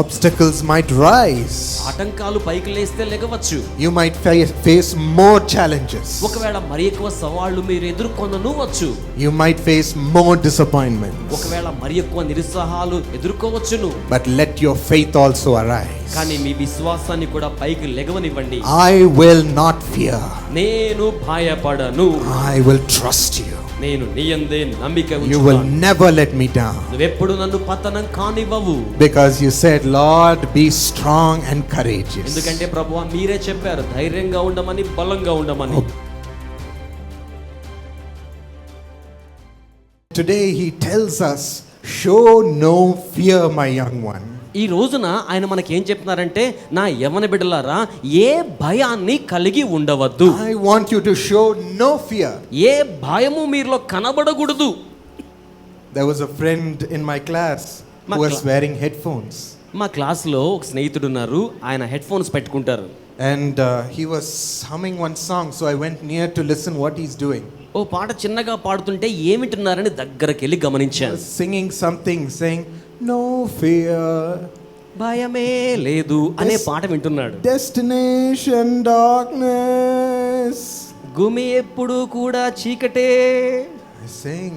Obstacles might rise. ఆటంకాలు పైకి లేస్తే లెగవచ్చు. You might face more challenges. ఒకవేళ మరి ఎక్కువ సవాళ్లు మీరు ఎదుర్కొనవచ్చు. You might face more disappointments. ఒకవేళ మరి ఎక్కువ నిరుత్సాహాలు ఎదుర్కోవచ్చును. But let your faith also arise. కానీ మీ విశ్వాసాన్ని కూడా పైకి లెగవనివ్వండి. I will not fear. నేను భయపడను. I will trust you. నేను నీ యందే నమ్మిక ఉంచుతాను. You will never let me down. నువ్వెప్పుడు నన్ను పతనం కానివ్వవు. Because you said, Lord, be strong and courageous. ఎందుకంటే ప్రభువా మీరే చెప్పారు ధైర్యంగా ఉండమని, బలంగా ఉండమని. Today he tells us, show no fear, my young one. ఈ రోజున ఆయన మనకి ఏం చెప్తున్నారంటే, నా యవ్వన బిడ్డలారా ఏ భయాన్ని కలిగి ఉండవద్దు. I want you to show no fear. ఏ భయము మీలో కనబడకూడదు. There was a friend in my class who was wearing headphones. మా క్లాస్లో ఒక స్నేహితుడు ఉన్నారు, ఆయన హెడ్ ఫోన్స్ పెట్టుకుంటారు. And he was humming one song, so I went near to listen what he's doing. ఓ పాట చిన్నగా పాడుతుంటే ఏమిటున్నారని దగ్గరికి వెళ్ళి గమనించాను. Singing something, saying no fear, భయమే లేదు అనే పాట వింటున్నాడు. destination darkness. భూమి ఎప్పుడు కూడా చీకటే. Saying,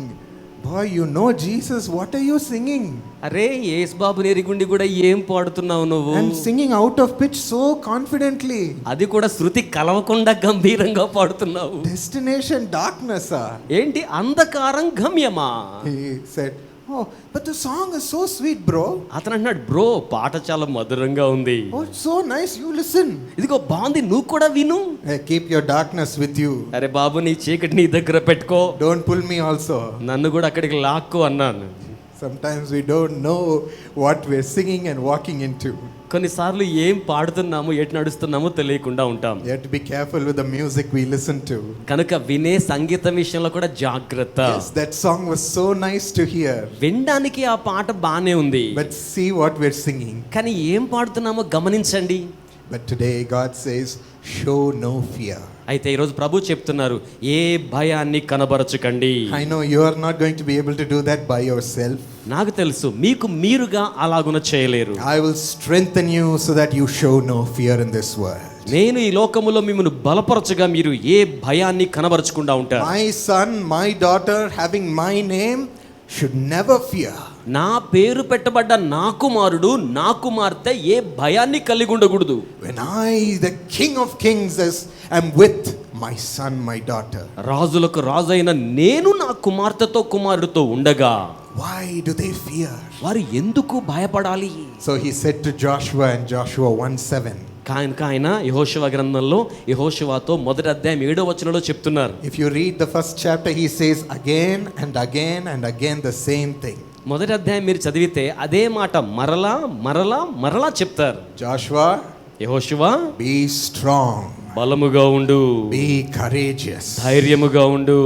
boy, you know Jesus, what are you singing? అరే యేసు బాబు నెరిగుండి కూడా ఏం పాడుతున్నావు నువ్వు? And singing out of pitch so confidently. అది కూడా శృతి కలవకుండా గంభీరంగా పాడుతున్నావు. Destination darkness. ఏంటి అంధకారం గమ్యమా? He said, oh, but the song is so sweet, bro. అతను అన్నాడు, బ్రో పాట చాలా మధురంగా ఉంది. Oh, it's so nice, you listen. ఇదిగో బాగుంది, నువ్వు కూడా విను. Hey, keep your darkness with you. అరే బాబు నీ చీకటి నీ దగ్గర పెట్టుకో. Don't pull me also. నన్ను కూడా అక్కడికి లాక్కో అన్నాను. Sometimes we don't know what we're singing and walking into. కొన్నిసార్లు ఏం పాడుతున్నామో ఎటు నడుస్తున్నామో తెలియకుండా ఉంటాం. You have to be careful with the music we listen to. కనుక వినే సంగీతం విషయంలో కూడా జాగ్రత్త. Yes, that song was so nice to hear. వినడానికి ఆ పాట బానే ఉంది. But see what we're singing. కానీ ఏం పాడుతున్నామో గమనించండి. But today God says, show no fear. అయితే ఈరోజు ప్రభు చెప్తున్నారు, ఏ భయాన్ని కనబరచకండి. I know you are not going to be able to do that by yourself. నాకు తెలుసు మీకు మీరుగా అలాగున చేయలేరు. I will strengthen you so that you show no fear in this world. నేను ఈ లోకములో మిమ్మల్ని బలపరచగా మీరు ఏ భయాన్ని కనబరచకుండా ఉంటారు. My son, my daughter having my name should never fear. నా పేరు పెట్టబడ్డ నా కుమారుడు నా కుమార్తె ఏ భయాన్ని కలిగి ఉండకూడదు. When I, the King of Kings, am with my son, my daughter. రాజులకు రాజైన నేను నా కుమార్తెతో కుమారుడితో ఉండగా Why do they fear? వారు ఎందుకు భయపడాలి? So he said to Joshua in Joshua 1:7. ఆయన యెహోషువ గ్రంథంలో యెహోషువతో మొదటి అధ్యాయం 7వ వచనంలో చెప్తున్నారు. If you read the first chapter, he says again and again and again the same thing. మొదటి అధ్యాయం మీరు చదివితే అదే మాట మరలా మరలా మరలా చెప్తారు. Joshua, యెహోషువ be strong. బలముగా ఉండు. Be courageous. ధైర్యముగా ఉండు.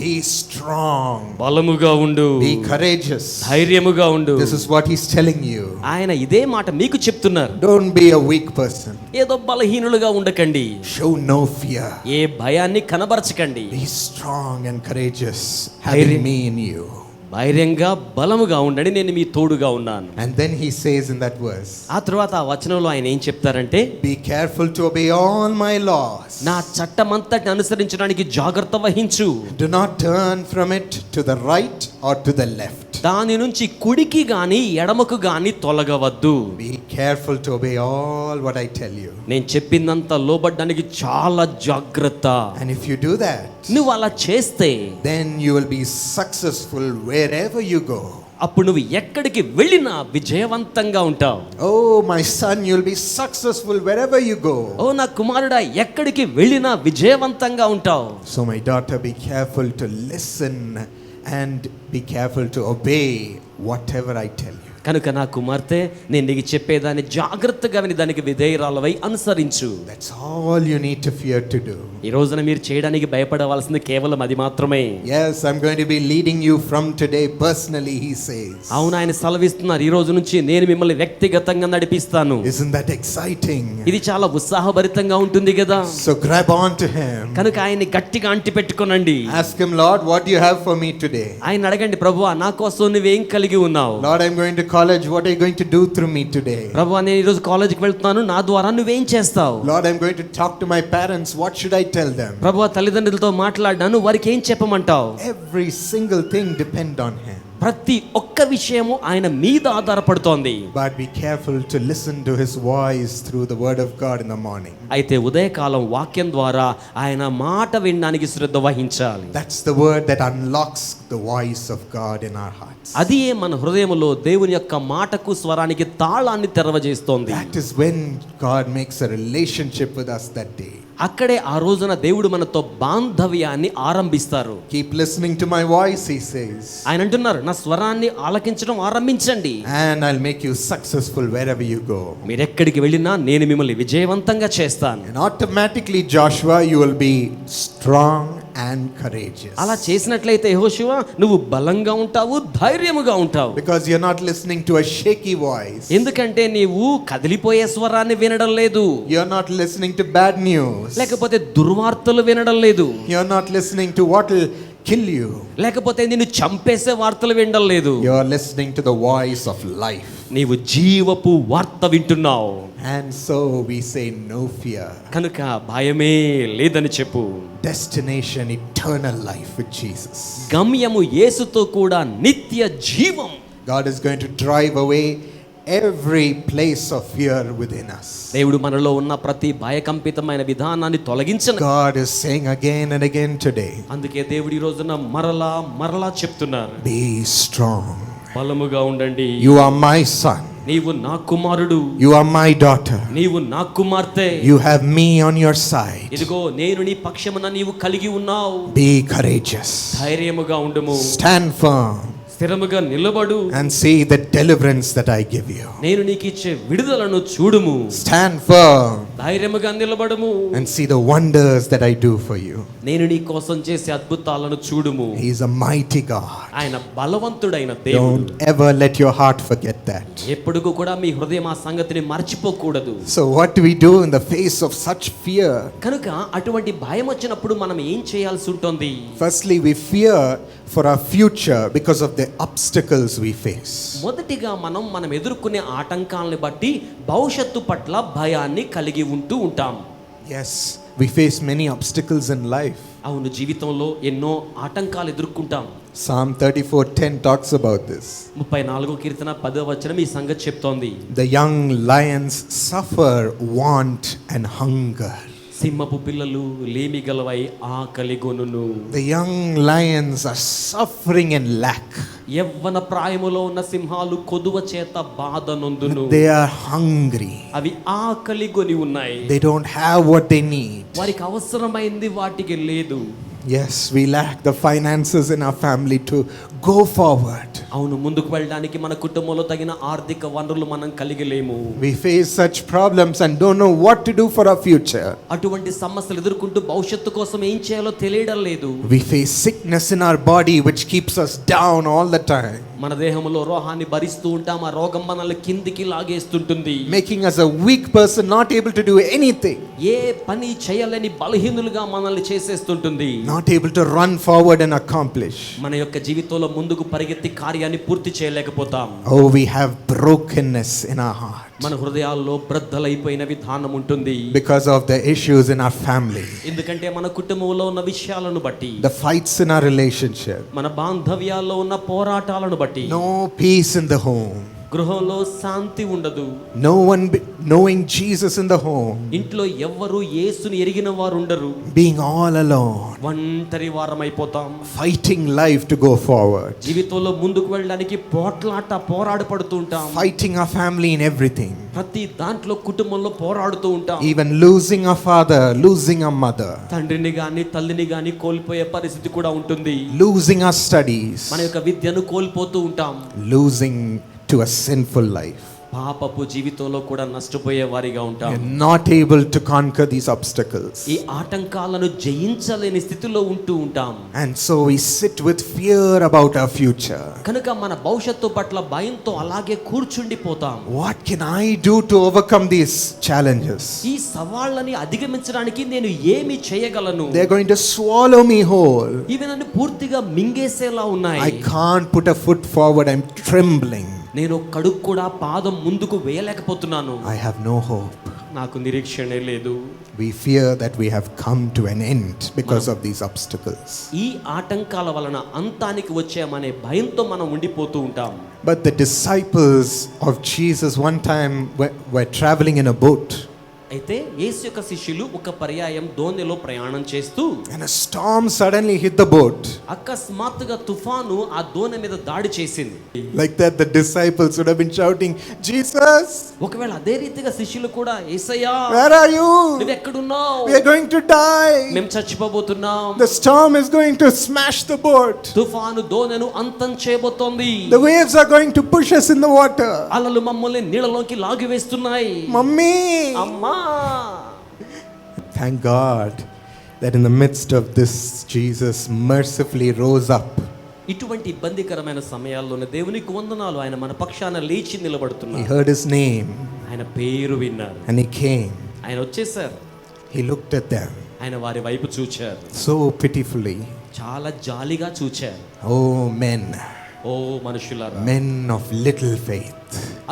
Be strong. బలముగా ఉండు. Be courageous. ధైర్యముగా ఉండు. This is what he's telling you. ఆయన ఇదే మాట మీకు చెప్తున్నారు. Don't be a weak person. ఏదో బలహీనులుగా ఉండకండి. Show no fear. ఏ భయాన్ని కనబరచకండి. Be strong and courageous, having me in you. ధైర్యంగా బలముగా ఉండండి, నేను మీ తోడుగా ఉన్నాను. And then he says in that verse, ఆ తర్వాత ఆ వచనంలో ఆయన ఏం చెప్తారంటే, be careful to obey all my laws. నా చట్టమంతటిని అనుసరించడానికి జాగ్రత్త వహించు. Do not turn from it to the right or to the left. దాని నుంచి కుడికి గాని ఎడమకు గాని తొలగవద్దు. Be careful to obey all what I tell you. నేను చెప్పిందంతా లోబడ్డానికి చాలా జాగ్రత్త. And if you do that, నువ్వు అలా చేస్తే then you will be successful wherever you go. అప్పుడు నువ్వు ఎక్కడికి వెళ్ళినా విజయవంతంగా ఉంటావు. Oh my son, you will be successful wherever you go. ఓ నా కుమారుడా, ఎక్కడికి వెళ్ళినా విజయవంతంగా ఉంటావు. So my daughter, be careful to listen and be careful to obey whatever I tell you. కనుక నా కుమార్తె, నేను నీకు చెప్పేదాన్ని జాగ్రత్తగా విని దానికి విధేయురాలవై అనుసరించు. That's all you need to fear to do. ఈ రోజున మీరు చేయడానికి భయపడవలసింది కేవలం అది మాత్రమే. Yes, I'm going to be leading you from today personally, he says. అవును, ఆయన సెలవిస్తున్నారు, ఈ రోజు నుంచి నేను మిమ్మల్ని వ్యక్తిగతంగా నడిపిస్తాను. Isn't that exciting? ఇది చాలా ఉత్సాహభరితంగా ఉంటుంది కదా. So grab on to him. కనుక ఆయన్ని గట్టిగా అంటి పెట్టుకోనండి. Ask him, Lord, what do you have for me today? ఆయన అడగండి, ప్రభువా నా కోసం నువ్వేం కలిగి ఉన్నావు? Lord, I'm going to college, what are you going to do through me today? ప్రభువా నేను ఈరోజు కాలేజీకి వెళ్తున్నాను, నా ద్వారా నువ్వేం చేస్తావు? Lord, I'm going to talk to my parents, what should I tell them? ప్రభువా తల్లిదండ్రులతో మాట్లాడినాను, వారికి ఏం చెప్పమంటావు? Every single thing depend on him. ప్రతి ఒక్క విషయము ఆయన మీద ఆధారపడుతోంది. But be careful to listen to his voice through the word of God in the morning. అయితే ఉదయకాలం వాక్యం ద్వారా ఆయన మాట వినడానికి శ్రద్ధ వహించాలి. That's the word that unlocks the voice of God in our hearts. అది మన హృదయములో దేవుని యొక్క మాటకు స్వరానికి తాళాన్ని తెరవజేస్తోంది. That is when God makes a relationship with us that day. అక్కడే ఆ రోజున దేవుడు మనతో బాంధవ్యాన్ని ఆరంభిస్తారు. Keep listening to my voice, he says. ఆయన అంటున్నారు, నా స్వరాన్ని ఆలకించడం ఆరంభించండి. And I'll make you successful wherever you go. మీరు ఎక్కడికి వెళ్ళినా నేను మిమ్మల్ని విజయవంతంగా చేస్తాను. And automatically, Joshua, you will be strong and courageous. అలా చేసినట్లయితే యెహోషువ నువ్వు బలంగా ఉంటావు, ధైర్యముగా ఉంటావు. Because you're not listening to a shaky voice. ఎందుకంటే నీవు కదిలిపోయే స్వరాన్ని వినడం లేదు. You're not listening to bad news. లేకపోతే దుర్వార్తలు వినడం లేదు. You're not listening to what will kill you. లేకపోతే నిన్ను చంపేసే వార్తలు వినడం లేదు. You're listening to the voice of life. నీవు జీవపు వార్త వింటున్నావు. And so we say no fear. కనుక భయమే లేదని చెప్పు. Destination eternal life with Jesus. గమ్యము యేసుతో కూడా నిత్య జీవం. God is going to drive away every place of fear within us. దేవుడు మనలో ఉన్న ప్రతి భయకంపితమైన విధానాన్ని తొలగించను. God is saying again and again today, అందుకే దేవుడు ఈ రోజున మరలా చెప్తున్నారు, be strong. బలముగా ఉండండి. You are my son. నీవు నా కుమారుడు. You are my daughter. నీవు నా కుమార్తె. You have me on your side. ఇదిగో నేను నీ పక్షమున నీవు కలిగి ఉన్నావు. Be courageous. ధైర్యముగా ఉండుము. Stand firm. స్థిరముగా నిలబడు. And see the deliverance that I give you. నేను నీకు ఇచ్చే విడుదలను చూడుము. Stand firm. ధైర్యముగా నిలబడుము. And see the wonders that I do for you. నేను నీ కోసం చేసే అద్భుతాలను చూడుము. He is a mighty God. ఆయన బలవంతుడైన దేవుడు. Don't ever let your heart forget that. ఎప్పుడూ కూడా మీ హృదయం ఆ సంగతిని మర్చిపోకూడదు. So what do we do in the face of such fear? కనుక అటువంటి భయం వచ్చినప్పుడు మనం ఏం చేయాల్సి ఉంటుంది? Firstly, we fear for our future because of the obstacles we face. మొదటిగా మనం ఎదుర్కొనే ఆటంకాలను బట్టి భవిష్యత్తు పట్ల భయాన్ని కలిగి ఉంటాం. Yes, we face many obstacles in life. అవును, జీవితంలో ఎన్నో ఆటంకాలు ఎదుర్కొంటాం. Psalm 34:10 talks about this. 34వ కీర్తన 10వ వచనం ఈ సంగతి చెప్తోంది. The young lions suffer want and hunger. సింహపు పిల్లలు లేమి గలవై ఆకలిగొనును. The young lions are suffering in lack. యవ్వన ప్రాయములో ఉన్న సింహాలు కొదువ చేత బాధ నొందును. They are hungry. అవి ఆకలిగొని ఉన్నాయి. They don't have what they need. వారికి అవసరమైంది వాటికి లేదు. Yes, we lack the finances in our family to go forward. అవును, ముందుకు వెళ్ళడానికి మన కుటుంబంలో తగిన ఆర్థిక వనరులు మనం కలిగి లేము. We face such problems and don't know what to do for our future. అటువంటి సమస్యలు ఎదుర్కొంటూ భవిష్యత్తు కోసం ఏం చేయాలో తెలియడం లేదు. We face sickness in our body which keeps us down all the time, మన దేహంలో రోగాన్ని భరిస్తూ ఉంటాం. ఆ రోగం మనల్ని కిందికి లాగేస్తుంటుంది, making us a weak person, not able to do anything, ఏ పని చేయలేని బలహీనులుగా మనల్ని చేసేస్తుంటుంది, not able to run forward and accomplish. మన యొక్క జీవితంలో ముందుకు పరిగెత్తి కార్యాన్ని పూర్తి చేయలేకపోతాం. Oh, we have brokenness in our heart మన హృదయాల్లో బ్రద్దలైపోయిన విధానం ఉంటుంది. because of the issues in our family, ఎందుకంటే మన కుటుంబంలో ఉన్న విషయాలను బట్టి, the fights in our relationship, మన బాంధవ్యాల్లో ఉన్న పోరాటాలను బట్టి, no peace in the home, గృహంలో శాంతి ఉండదు. no one knowing Jesus in the home, ఇంట్లో ఎవ్వరు యేసుని ఎరిగిన వారు ఉండరు. being all alone, ఒంటరి వారం అయిపోతాం. fighting life to go forward, జీవితంలో ముందుకు వెళ్ళడానికి పోరాడుతూ ఉంటాం. fighting our family in everything, ప్రతి దాంట్లో కుటుంబంలో పోరాడుతూ ఉంటాం. even losing a father, losing a mother, తండ్రిని గాని తల్లిని గాని కోల్పోయే పరిస్థితి కూడా ఉంటుంది. losing our studies, మన యొక్క విద్యను కోల్పోతూ ఉంటాం. losing to a sinful life. పాపపు జీవితంలో కూడా నష్టపోయే వారిగా ఉంటాం. We are not able to conquer these obstacles, ఈ ఆటంకాలను జయించలేని స్థితిలో ఉంటాం. and so we sit with fear about our future. కనుక మన భవిష్యత్తు పట్ల భయంతో అలాగే కూర్చుండిపోతాం. What can I do to overcome these challenges? ఈ సవాళ్ళని అధిగమించడానికి నేను ఏమి చేయగలను? They're going to swallow me whole. ఇవి నన్ను పూర్తిగా మింగేసేలా ఉన్నాయి. I can't put a foot forward. I'm trembling. నేను ఒక్క అడుగు కూడా పాదం ముందుకు వేయలేకపోతున్నాను. I have no hope. నాకు నిరీక్షణే లేదు. We fear that we have come to an end because of these obstacles. ఈ ఆటంకాల వలన అంతానికి వచ్చామనే భయంతో మనం ఉండిపోతూ ఉంటాం. But the disciples of Jesus one time were traveling in a boat. అయితే యేసు యొక్క శిష్యులు ఒక పర్యాయం దోణిలో ప్రయాణం చేస్తూ And a storm suddenly hit the boat. అకస్మాత్తుగా తుఫాను ఆ దోణి మీద దాడి చేసింది. Like that, the disciples would have been shouting, Jesus! ఒకవేళ అదే రీతిగా శిష్యులు కూడా యేసయ్యా Where are you? నువ్వు ఎక్కడున్నావు? We are going to die. మేము చచ్చిపోబోతున్నాం. The storm is going to smash the boat. తుఫాను దోణిను అంతం చేయబోతోంది. The waves are going to push us in the water. అలలు మమ్మల్ని నీళ్ళలోకి లాగివేస్తున్నాయి. Mummy! అమ్మా! Thank God that in the midst of this, Jesus mercifully rose up. ఇటువంటి ఇబ్బందికరమైన సమయాల్లోనే దేవునికి వందనాలు, ఆయన మన పక్షాన లేచి He నిలబడుతున్నారు. heard his name ఆయన పేరు విన్నారు, and he came. ఆయన వచ్చేసారు, He looked at them ఆయన వారి వైపు చూచారు, so pitifully. చాలా జాలిగా చూచారు. Oh men, oh మనుషులారా, men of little faith,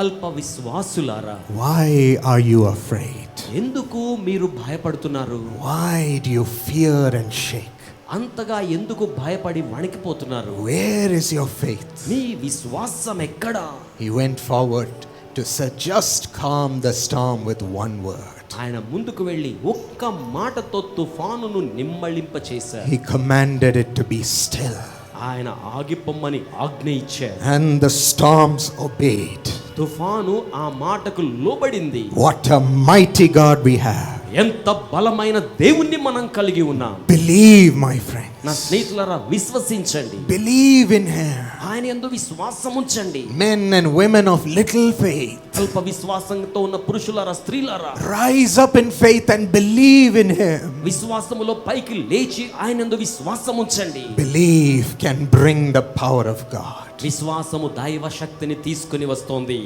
అల్ప విశ్వాసులారా, why are you afraid? ఎందుకు మీరు భయపడుతున్నారు? Why do you fear and shake? అంతగా ఎందుకు భయపడి వణికిపోతున్నారు? Where is your faith? మీ విశ్వాసం ఎక్కడా? He went forward to just calm the storm with one word. ఆయన ముందుకు వెళ్ళి ఒక్క మాటతో తుఫానును నిమ్మళింప చేశారు. He commanded it to be still. ఆయన ఆగిపోమ్మని ఆజ్ఞ ఇచ్చారు. And the storms obeyed. తుఫాను ఆ మాటకు లోబడింది. What a mighty God we have. ఎంత బలమైన దేవుణ్ణి మనం కలిగి ఉన్నాం. Believe, my friend. నా స్నేహితులారా, విశ్వసించండి. Believe in Him. ఆయన యందు విశ్వాసం ఉంచండి. Men and women of little faith, అల్ప విశ్వాసంతో ఉన్న పురుషులారా, స్త్రీలారా, rise up in faith and believe in Him. విశ్వాసములో పైకి లేచి ఆయన యందు విశ్వాసం ఉంచండి. Believe can bring the power of God. విశ్వాసము దైవ శక్తిని తీసుకుని వస్తోంది.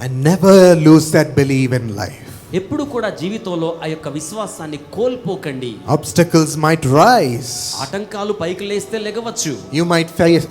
And never lose that belief in life. ఎప్పుడు కూడా జీవితంలో ఆ యొక్క విశ్వాసాన్ని కోల్పోకండి. Obstacles might rise. ఆటంకాలు పైకి లేస్తే లెగవచ్చు. You might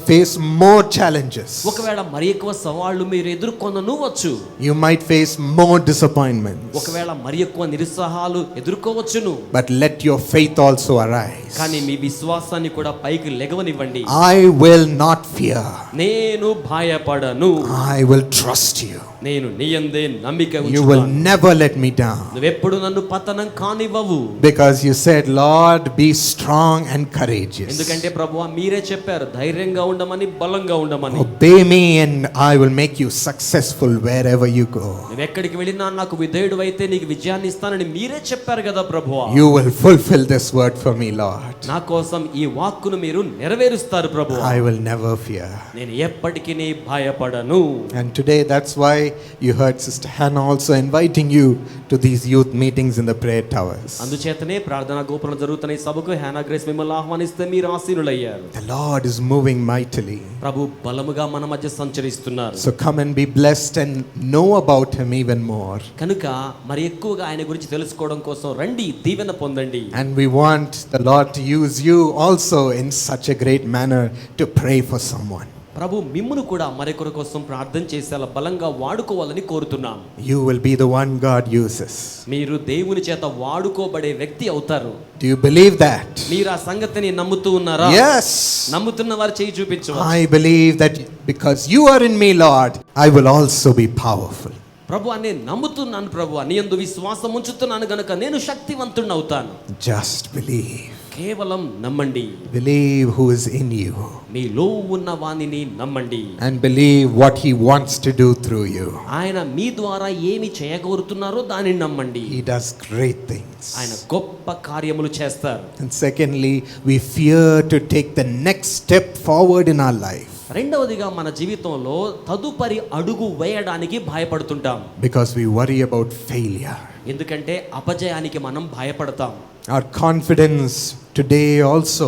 face more challenges. ఒకవేళ మరి ఎక్కువ సవాళ్లు మీరు ఎదుర్కొనవచ్చు. You might face more disappointments. ఒకవేళ మరి ఎక్కువ నిరుత్సాహాలు ఎదుర్కోవచ్చును. But let your faith also arise. కానీ మీ విశ్వాసాన్ని కూడా పైకి లెగవనివ్వండి. I will not fear. నేను భయపడను. I will trust you. నేను నీ యందే నమ్మిక You will ఉంచుతాను. never let me down. నువ్వెప్పుడు నన్ను పతనం కానివ్వవు. Because you said, Lord, be strong and courageous. ఎందుకంటే ప్రభువా మీరే చెప్పారు, ధైర్యంగా ఉండమని, బలంగా ఉండమని. Obey me and I will make you successful wherever you go. నువ్వు ఎక్కడికి వెళ్ళినా నాకు విధేయుడు అయితే నీకు విజయాన్ని ఇస్తానని మీరే చెప్పారు కదా ప్రభువా. You will fulfill this word for me, Lord. నా కోసం ఈ వాక్కును మీరు నెరవేరుస్తారు ప్రభువా. I will never fear. నేను ఎప్పటికీ భయపడను. And today that's why you heard Sister Hannah also inviting you to these youth meetings in the prayer towers. అందుచేతనే ప్రార్థనా గోపురం జరుగుతున్న ఈ సభకు హ్యానా గ్రేస్ మిమ్మల్ని ఆహ్వానిస్తే మీరు ఆశీనులయ్యారు. The Lord is moving mightily. ప్రభు బలముగా మన మధ్య సంచరిస్తున్నారు. So come and be blessed and know about Him even more. కనుక మరి ఎక్కువగా ఆయన గురించి తెలుసుకోవడం కోసం రండి, దీవెన పొందండి. And we want the Lord to use you also in such a great manner to pray for someone. ప్రభు మిమ్మును కూడా మరొకరి కోసం ప్రార్థన చేసేలా బలంగా వాడుకోవాలని కోరుతున్నాం. You will be the one God uses. మీరు దేవుని చేత వాడుకోబడే వ్యక్తి అవుతారు. Do you believe that? మీరు ఆ సంగతిని నమ్ముతూ ఉన్నారా? Yes. నమ్ముతున్న వారు చేయి చూపించవచ్చు. I believe that because you are in me, Lord, I will also be powerful. ప్రభు నేను నమ్ముతున్నాను ప్రభు, నీ యందు విశ్వాసం ఉంచుతున్నాను గనుక నేను శక్తివంతుడిని అవుతాను. Just believe. కేవలం నమ్మండి. Believe who is in you. మీలో ఉన్న వానిని నమ్మండి. And believe what He wants to do through you. ఆయన మీ ద్వారా ఏమి చేయగోరుతున్నారో దానిని నమ్మండి. He does great things. ఆయన గొప్ప కార్యములు చేస్తారు. And secondly, we fear to take the next step forward in our life. రెండవదిగా మన జీవితంలో తదుపరి అడుగు వేయడానికి భయపడుతుంటాం. Because we worry about failure. ఎందుకంటే అపజయానికి మనం భయపడతాం. Our confidence today also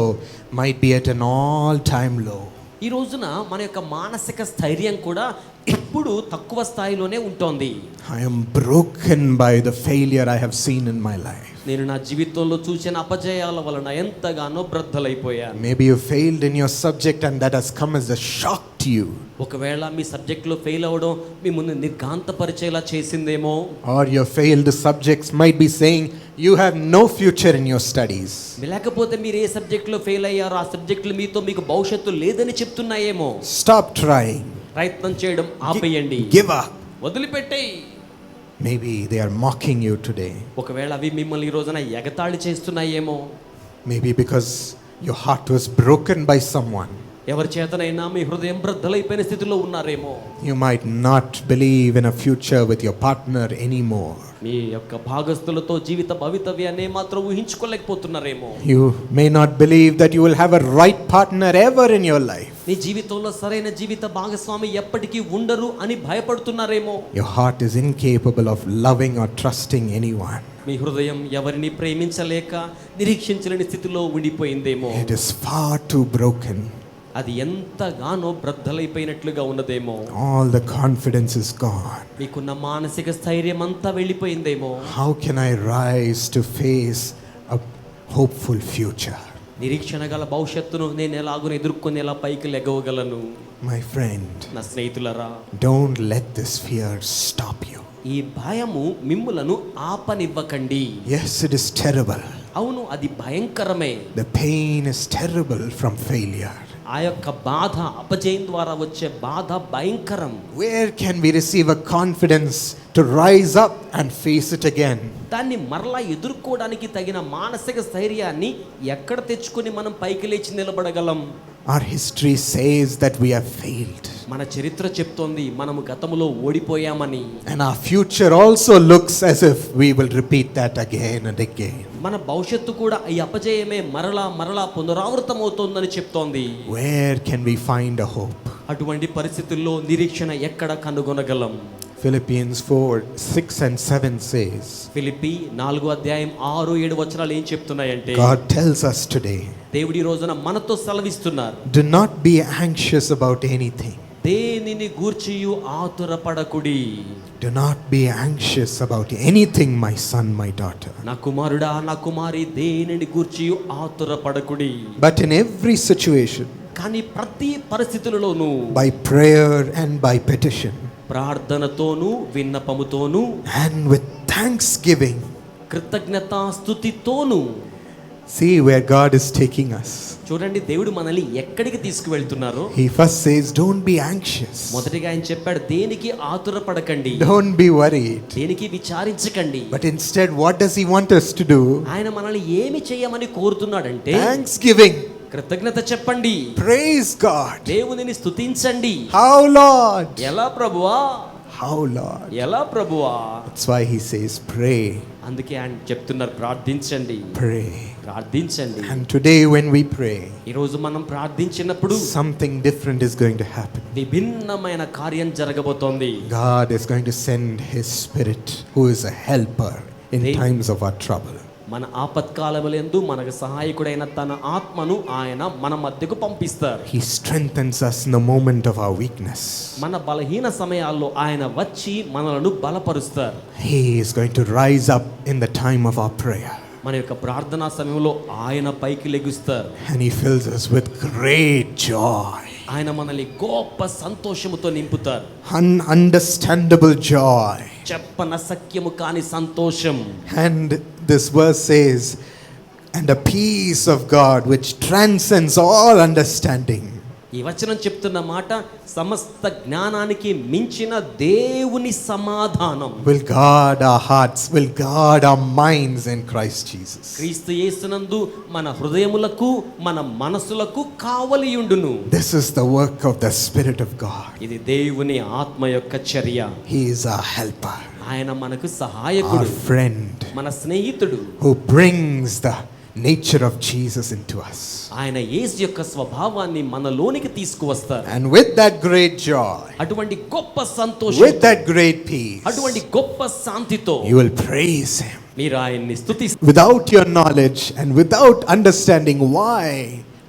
might be at an all-time low. ఈ రోజున మన యొక్క మానసిక స్థైర్యం కూడా ఇప్పుడు తక్కువ స్థాయిలోనే ఉంటోంది. I am broken by the failure I have seen in my life. నేను నా జీవితంలో చూసిన అపజయాల వలన ఎంతగానో బ్రద్దలైపోయాను. Maybe you failed in your subject and that has come as a shock to you. ఒకవేళ మీ సబ్జెక్ట్లో ఫెయిల్ అవ్వడం మీ ముందు నిర్ఘాంతపరిచేలా చేసిందేమో. Or your failed subjects might be saying you have no future in your studies. లేకపోతే మీరు ఏ సబ్జెక్ట్లో ఫెయిల్ అయ్యారో ఆ సబ్జెక్టులు మీకు భవిష్యత్తు లేదని చెప్తున్నాయేమో. Stop trying. ప్రయత్నం చేయడం ఆపేయండి. Give up. వదిలిపెట్టేయి. Maybe they are mocking you today. ఒకవేళ అవి మిమ్మల్ని ఈ రోజున ఎగతాళి చేస్తున్నాయేమో. Maybe because your heart was broken by someone. ఎవరి చేతనైనా మీ హృదయం బ్రద్దలైపోయిన స్థితిలో ఉన్నారేమో. You might not believe in a future with your partner anymore. మీ యొక్క భాగస్థులతో జీవిత భవితవ్యాన్ని మాత్రం ఊహించుకోలేకపోతున్నారేమో. You may not believe that you will have a right partner ever in your life. నీ జీవితంలో సరైన జీవిత భాగస్వామి ఎప్పటికీ ఉండరు అని భయపడుతున్నారేమో. Your heart is incapable of loving or trusting anyone. మీ హృదయం ఎవరిని ప్రేమించలేక నిరీక్షించలేని స్థితిలో ఉండిపోయిందేమో. It is far too broken. అది ఎంతగానో బ్రద్దలైపోయినట్లుగా ఉన్నదేమో. All the confidence is gone. మీకున్న మానసిక స్థైర్యం అంతా వెళ్ళిపోయిందేమో. How can I rise to face a hopeful future? నిరీక్షణ గల భవిష్యత్తును నేను ఎలాగో ఎదుర్కొని ఎలా పైకి లెగవగలను? My friend, నా స్నేహితులరా, don't let this fear stop you. ఈ భయము మిమ్ములను ఆపనివ్వకండి. Yes, it is terrible. అవును, అది భయంకరమే. The pain is terrible from failure. ఆ యొక్క బాధ, అపజయం ద్వారా వచ్చే బాధ భయంకరం. Where can we receive a confidence to rise up and face it again? దాన్ని మరలా ఎదుర్కోవడానికి తగిన మానసిక స్థైర్యాన్ని ఎక్కడ తెచ్చుకొని మనం పైకి లేచి నిలబడగలం? Our history says that we have failed. మన చరిత్ర చెప్తోంది మనము గతములో ఓడిపోయామని. And our future also looks as if we will repeat that again and again. మన భవిష్యత్తు కూడా ఈ అపజయమే మరలా పునరావృతం అవుతోందని చెప్తోంది. Where can we find a hope? అటువంటి పరిస్థితుల్లో నిరీక్షణ ఎక్కడ కనుగొనగలం? Philippians 4:6 and 7 says, ఫిలిప్పీ 4:6-7 ఏం చెప్తున్నాయంటే, God tells us today, దేవుడి రోజున మనతో సెలవిస్తున్నారు. do not be anxious about anything. దేనిని గూర్చియు ఆతురపడకుడి. Do not be anxious about anything, my son, my daughter. నా కుమారుడా, నా కుమారి, దేనిని గూర్చియు ఆతురపడకుడి. But in every situation, కానీ ప్రతి పరిస్థితులలోనూ by prayer and by petition, ప్రార్థనతోనూ విన్నపముతోనూ and with thanksgiving. కృతజ్ఞతా స్తుతితోనూ. See where God is taking us. చూడండి, దేవుడు మనల్ని ఎక్కడికి తీసుకువెళ్తున్నారు. He first says, don't be anxious. మొదటిగా ఆయన చెప్పాడు, దేనికి ఆతురపడకండి, Don't be worried. దేనికి విచారించకండి. But instead, what does he want us to do? ఆయన మనల్ని ఏమి చేయమని కోరుతున్నాడంటే Thanksgiving. కృతజ్ఞత చెప్పండి. Praise God. దేవునిని స్తుతించండి. How, Lord? ఎలా ప్రభువా? How, Lord? ఎలా ప్రభువా? That's why he says, pray. అందుకే ఆయన చెప్తున్నారు, ప్రార్థించండి, Pray. ప్రార్థించండి. And today when we pray, ఈ రోజు మనం ప్రార్థించినప్పుడు something different is going to happen. విభిన్నమైన కార్యం జరగబోతోంది. God is going to send his spirit, who is a helper in times of our trouble. మన ఆపత్కాలములందు మనకు సహాయకుడైన తన ఆత్మను ఆయన మన మధ్యకు పంపిస్తారు. He strengthens us in the moment of our weakness. మన బలహీన సమయాల్లో ఆయన వచ్చి మనలను బలపరుస్తారు. He is going to rise up in the time of our prayer. మన యొక్క ప్రార్థనా సమయంలో ఆయన పైకి లెగుస్తారు. And he fills us with great joy. ఆయన మనల్ని గొప్ప సంతోషముతో నింపుతారు. Ununderstandable joy. చెప్పనసక్యము కాని సంతోషం. And this verse says, and a peace of God which transcends all understanding. ఈ వచనం చెప్తున్న మాట, సమస్త జ్ఞానానికి మించిన దేవుని సమాధానం Will guard our hearts, will guard our minds in Christ Jesus. క్రీస్తు యేసునందు మన హృదయములకు మన మనసులకు కావలియుండును. This is the work of the Spirit of God. ఇది దేవుని ఆత్మ యొక్క చర్య. He is our helper, ఆయన మనకు our సహాయకుడు, friend, మన స్నేహితుడు. who brings the nature of Jesus into us. ఆయన యేసు యొక్క స్వభావాన్ని మనలోనికి తీసుకువస్తారు. And with that great joy, అటువంటి గొప్ప సంతోషం, with that great peace, అటువంటి గొప్ప శాంతితో you will praise him. మీరు ఆయన్ని స్తుతిస్తారు. Without your knowledge and without understanding why,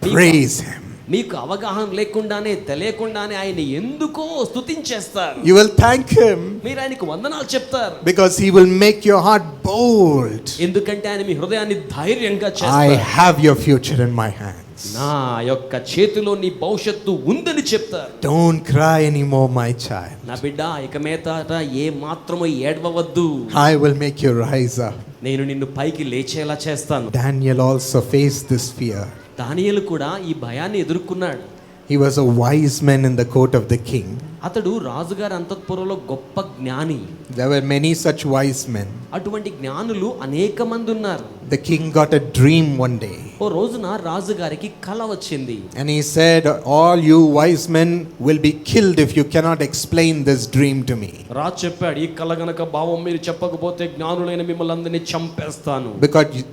praise him. మీకు అవగాహన లేకుండానే తెలియకుండానే ఆయన ఎందుకో స్తుతించేస్తారు. You will thank him మీరు ఆయనకు వందనాలు చెప్తారు. because he will make your heart bold. ఎందుకంటే ఆయన మీ హృదయాన్ని ధైర్యంగా I చేస్తారు. have your future in my hands. నా యొక్క చేతిలో నీ భవిష్యత్తు ఉందని చెప్తారు. Don't cry anymore, my child. నా బిడ్డ ఇక మీదట ఏ మాత్రము ఏడవవద్దు. I will make you rise up. నేను నిన్ను పైకి లేచేలా చేస్తాను. Daniel also faced this fear. దానియేలు కూడా ఈ భయాన్ని ఎదుర్కొన్నాడు. He was a wise man in the court of the king. అతడు రాజుగారి అంతఃపురంలో గొప్ప జ్ఞాని. There were many such wise men. అటువంటి జ్ఞానులు అనేక మంది ఉన్నారు. The king got a dream one day. ఓ రోజున రాజుగారికి కల వచ్చింది. And he said, all you wise men will be killed if you cannot explain this dream to me. రాజు చెప్పాడు, ఈ కల గనక భావం మీరు చెప్పకపోతే జ్ఞానులైన మిమ్మల్ని అందరినీ చంపేస్తాను.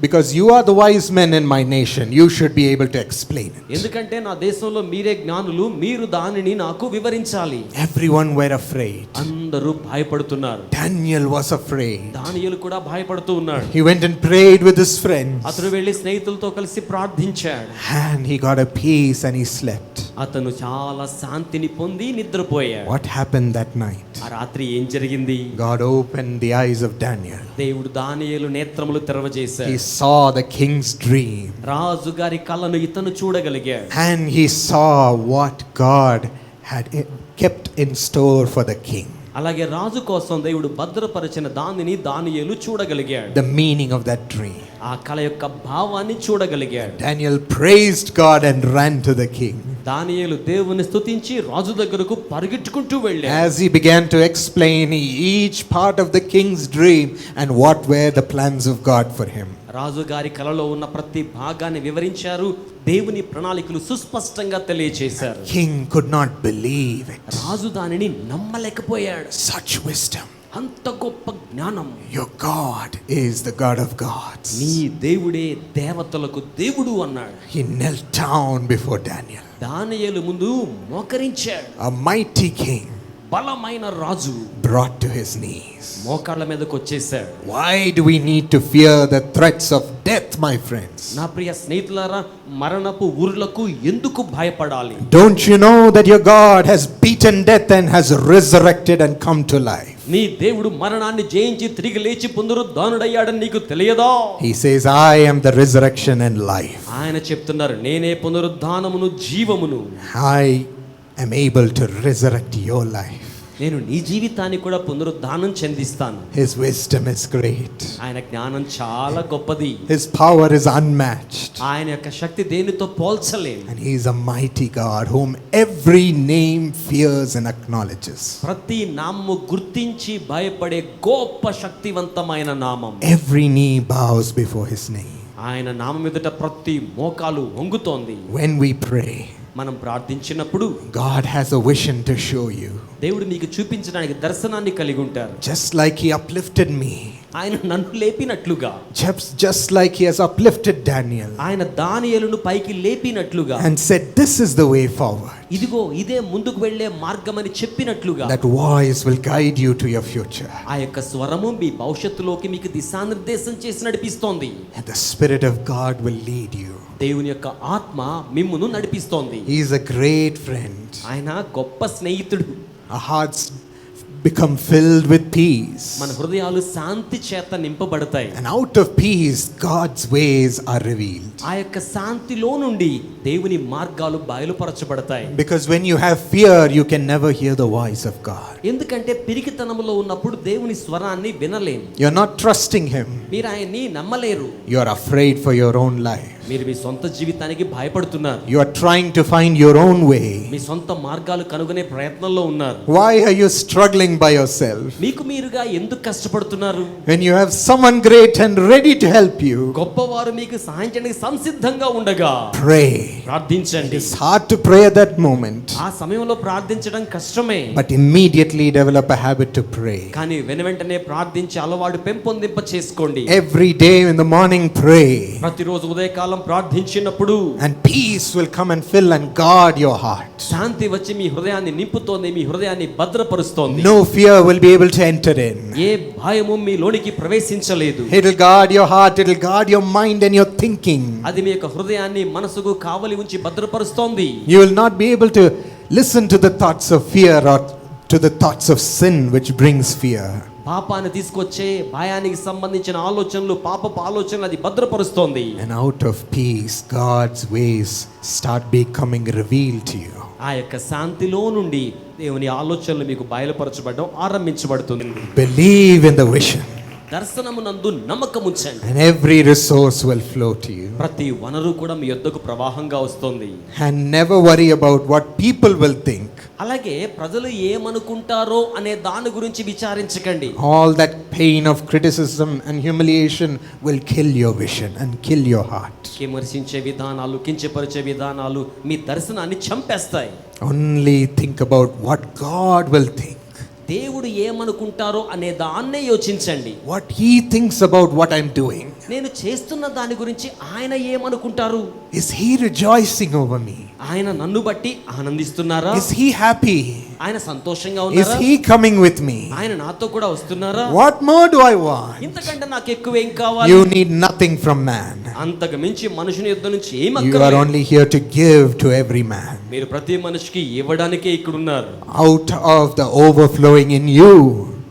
Because you are the wise men in my nation, you should be able to explain it. ఎందుకంటే నా దేశంలో మీరే జ్ఞానులు, మీరు దానిని నాకు వివరించాలి. Everyone were afraid. అందరూ భయపడుతున్నారు. Daniel was afraid. దానియేలు కూడా భయపడుతూ ఉన్నాడు. He went and prayed with his friends. అతను వెళ్లి స్నేహితులతో కలిసి ప్రార్థించాడు. And he got a peace and he slept. అతను చాలా శాంతిని పొంది నిద్రపోయాడు. What happened that night? ఆ రాత్రి ఏం జరిగింది? God opened the eyes of Daniel. దేవుడు దానియేలు నేత్రములు తెరవజేశాడు. He saw the king's dream. రాజు గారి కలను ఇతను చూడగలిగాడు. And he saw what God had kept in store for the king. అలాగే రాజు కోసం దేవుడు భద్రపరిచిన దానిని దానియేలు చూడగలిగాడు. The meaning of that dream. ఆ కల యొక్క భావాన్ని చూడగలిగాడు. Daniel praised God and ran to the king. దానియేలు దేవుని స్తుతించి రాజు దగ్గరకు పరిగెట్టుకుంటూ వెళ్ళాడు. As he began to explain each part of the king's dream and what were the plans of God for him. రాజు గారి కలలో ఉన్న ప్రతి భాగాన్ని వివరించారు. దేవుని ప్రణాళికలు సుస్పష్టంగా తెలియజేశారు. King could not believe it. రాజు దానిని నమ్మలేకపోయాడు. Such wisdom. అంత గొప్ప జ్ఞానం. Your God is the God of gods. నీ దేవుడే దేవతలకు దేవుడు అన్నాడు. He knelt down before Daniel. దానియేలు ముందు మోకరించాడు. A mighty king బలమైన రాజు brought to his knees. మోకాళ్ళ మీదకి వచ్చేసాడు. Why do we need to fear the threats of death, my friends? నా ప్రియ స్నేహితులారా, మరణపు ఊరులకు ఎందుకు భయపడాలి? Don't you know that your God has beaten death and has resurrected and come to life? నీ దేవుడు మరణాన్ని జయించి తిరిగి లేచి పునరుద్ధానుడయ్యాడని నీకు తెలియదా? He says, I am the resurrection and life. ఆయన చెప్తున్నారు, నేనే పునరుద్ధానమును జీవమును. I am able to resurrect your life. నేను నీ జీవితాన్ని కూడా పునరుద్ధానం చెందిస్తాను. His wisdom is great. ఆయన జ్ఞానం చాలా గొప్పది. His power is unmatched. ఆయన యొక్క శక్తి దేనితో పోల్చలేం. And he is a mighty God whom every name fears and acknowledges. ప్రతి నామము గుర్తించి భయపడే గొప్ప శక్తివంతమైన నామం. Every knee bows before his name. ఆయన నామం ఎదుట ప్రతి మోకాలు వంగుతోంది. When we pray, మనం ప్రార్థించినప్పుడు God has a vision to show you. దేవుడు మీకు చూపించడానికి దర్శనాన్ని కలిగి ఉంటారు. Just like he uplifted me. ఆయన నన్ను లేపినట్లుగా, Just like he has uplifted Daniel ఆయన దానియేలును పైకి లేపినట్లుగా and said, this is the way forward. ఇదిగో ఇదే ముందుకు వెళ్ళే మార్గమని చెప్పినట్లుగా, That voice will guide you to your future. ఆ యొక్క స్వరము మీ భవిష్యత్తులోకి మీకు దిశానిర్దేశం చేసి నడిపిస్తోంది. And the Spirit of God will lead you. దేవుని యొక్క ఆత్మ మిమ్మును నడిపిస్తోంది. He is a great friend. ఆయన గొప్ప స్నేహితుడు. Our hearts become filled with peace. మన హృదయాలు శాంతి చేత నింపబడతాయి. And out of peace, God's ways are revealed. ఆ యొక్క శాంతిలో నుండి దేవుని మార్గాలు బయలుపరచబడతాయి. Because when you have fear, you can never hear the voice of God. ఎందుకంటే పిరికితనములో ఉన్నప్పుడు దేవుని స్వరాన్ని వినలేం. You're not trusting him. మీరు ఆయన్ని నమ్మలేరు. You're afraid for your own life. మీరు మీ సొంత జీవితానికి భయపడుతున్నారు. You are trying to find your own way. మీ సొంత మార్గాలు కనుగొనే ప్రయత్నంలో ఉన్నారు. Why are you struggling by yourself? మీకు మీరుగా ఎందుకు కష్టపడుతున్నారు? When you have someone great and ready to help you, గొప్పవారు మీకు సహాయం చేయడానికి సంసిద్ధంగా ఉండగా pray. ప్రార్థించండి. It's hard to pray at that moment, ఆ సమయంలో ప్రార్థించడం కష్టమే. but immediately develop a habit to pray. కానీ వెంటనే ప్రార్థించే అలవాటు పెంపొందింప చేసుకోండి. Every day in the morning, pray. ప్రతిరోజు ఉదయకాలం కాలం ప్రార్థించినప్పుడు and peace will come and fill and guard your heart. శాంతి వచ్చి మీ హృదయాన్ని నింపుతోంది, మీ హృదయాన్ని భద్రపరుస్తోంది. No fear will be able to enter in. ఏ భయము మీలోనికి ప్రవేశించలేదు. It will guard your heart, it will guard your mind and your thinking. అది మీ యొక్క హృదయాన్ని మనసుకు కావలి ఉంచి భద్రపరుస్తోంది. You will not be able to listen to the thoughts of fear or to the thoughts of sin which brings fear. పాపాన్ని తీసుకొచ్చే భయానికి సంబంధించిన ఆలోచనలు, పాపపు ఆలోచనలు అది భద్రపరుస్తోంది. And out of peace, God's ways start becoming revealed to you. ఆ యొక్క శాంతిలో నుండి దేవుని ఆలోచనలు మీకు బయలుపరచబడడం ఆరంభించబడుతుంది. Believe in the vision. దర్శనమునందు నమ్మకముంచండి. And every resource will flow to you. ప్రతి వనరు కూడా మీ యొద్దకు ప్రవాహంగా వస్తుంది. And never worry about what people will think. అలాగే ప్రజలు ఏమనుకుంటారో అనే దాని గురించి విచారించకండి. All that pain of criticism and humiliation will kill your vision and kill your heart. విమర్శించే విధానాలు, కించపరిచే విధానాలు మీ దర్శనాన్ని చంపేస్తాయి. Only think about what God will think. దేవుడు ఏమనుకుంటారో అనే దాన్నే యోచించండి. What He thinks about what I'm doing. నేను చేస్తున్న దాని గురించి ఆయన ఏమనుకుంటారు? Is He rejoicing over me? ఆయన నన్ను బట్టి ఆనందిస్తున్నారా? Is He happy? ఆయన సంతోషంగా Is ఉన్నారా? He coming with me? ఆయన నాతో కూడా వస్తున్నారా? What more do I want? ఇంతకంటే నాకు ఎక్కువ ఏం కావాలి? You need nothing from man. అంతకు మించి మనుషుని యుద్ధ నుంచి ఏం You are అక్కర్లేదు. only here to give to every man. మీరు ప్రతి మనిషికి ఇవ్వడానికే ఇక్కడ ఉన్నారు. Out of the overflowing in you,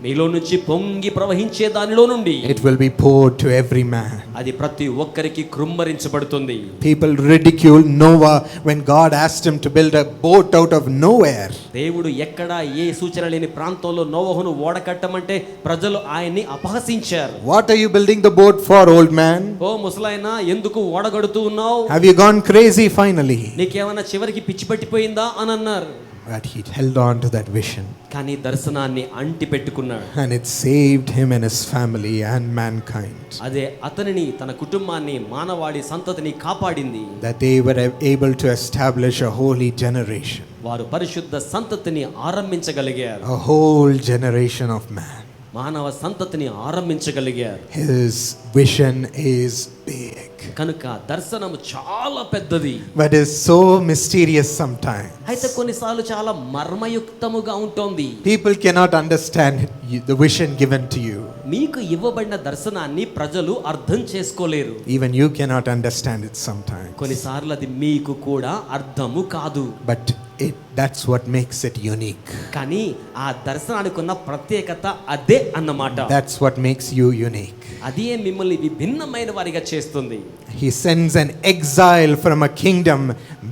మీలో నుంచి పొంగి ప్రవహించే దానిలో నుండి it will be poured to every man. అది ప్రతి ఒక్కరికి కృమ్మరించబడుతుంది. People ridiculed Noah when God asked him to build a boat out of nowhere. దేవుడు ఎక్కడ ఏ సూచన లేని ప్రాంతంలో నోవహును ఓడ కట్టమంటే ప్రజలు ఆయన్ని అపహసించారు. What are you building the boat for, old man? ఓ ముసలాయనా, ఎందుకు ఓడగడుతూ ఉన్నావు? Have you gone crazy finally? నీకేమైనా చివరికి పిచ్చి పట్టిపోయిందా అని అన్నారు. But he held on to that vision. కానీ దర్శనాన్ని అంటి పెట్టుకున్నాడు. And it saved him and his family and mankind. అదే అతనిని, తన కుటుంబాన్ని, మానవాళి సంతతిని కాపాడింది. That they were able to establish a holy generation. వారు పరిశుద్ధ సంతతిని ఆరంభించగలిగారు. A whole generation of man. మానవ సంతతిని ఆరంభించగలిగారు. His vision is big. కనుక దర్శనం చాలా పెద్దది. But is so mysterious sometimes. అయితే కొన్నిసార్లు చాలా మర్మయుక్తముగా ఉంటుంది. People cannot understand the vision given to you. మీకు ఇవ్వబడిన దర్శనాన్ని ప్రజలు అర్థం చేసుకోలేరు. Even you cannot understand it sometimes. కొన్నిసార్లు అది మీకు కూడా అర్థము కాదు. But that's what makes it unique. కానీ ఆ దర్శనానికి ఉన్న ప్రత్యేకత అదే అన్నమాట. That's what makes you unique. అదే మిమ్మల్ని విభిన్నమైన వారిగా చేస్తుంది. He sends an exile from a kingdom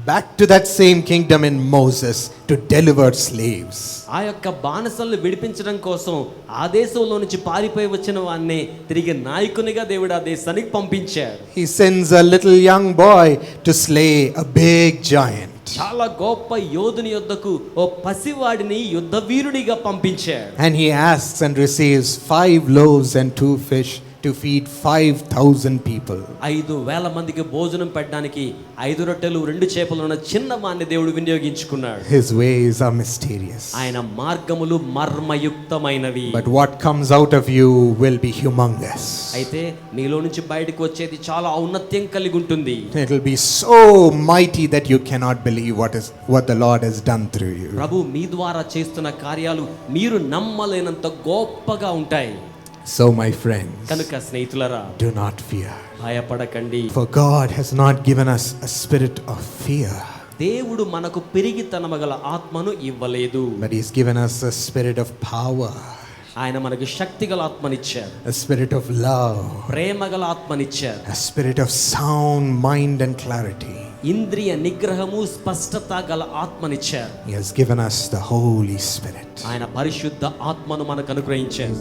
back to that same kingdom in Moses to deliver slaves. ఆ యొక్క బానిసలను విడిపించడం కోసం ఆ దేశంలో నుంచి పారిపోయి వచ్చిన వారిని తిరిగి నాయకునిగా దేవుడు ఆ దేశానికి పంపించాడు. He sends a little young boy to slay a big giant. చాలా గొప్ప యోధుని యొద్దకు ఓ పసివాడిని యుద్ధ వీరుడిగా పంపించాడు. And he asks and receives 5 loaves and 2 fish to feed 5,000 people. 5,000 మందికి భోజనం పెట్టడానికి 5 రొట్టెలు 2 చేపలు ఉన్న చిన్న వాణ్ణి దేవుడు వినియోగించుకున్నాడు. His ways are mysterious. ఆయన మార్గములు మర్మయుక్తమైనవి. But what comes out of you will be humongous. అయితే మీలో నుంచి బయటకు వచ్చేది చాలా ఔన్నత్యం కలిగి ఉంటుంది. It will be so mighty that you cannot believe what the Lord has done through you. ప్రభు మీ ద్వారా చేస్తున్న కార్యాలు మీరు నమ్మలేనంత గొప్పగా ఉంటాయి. So my friends, కనుక స్నేహితులారా, do not fear. భయపడకండి. For God has not given us a spirit of fear, దేవుడు మనకు పెరిగితనమగల ఆత్మను ఇవ్వలేదు. but He's given us a spirit of power, ఆయన మనకు శక్తిగల ఆత్మనిచ్చారు. a spirit of love, ప్రేమగల ఆత్మనిచ్చారు. a spirit of sound mind and clarity. ఇంద్రియ నిగ్రహము, స్పష్టత గల ఆత్మనిచ్చారు. He has given us the Holy Spirit. ఆయన పరిశుద్ధ ఆత్మను మనకు అనుగ్రహించారు.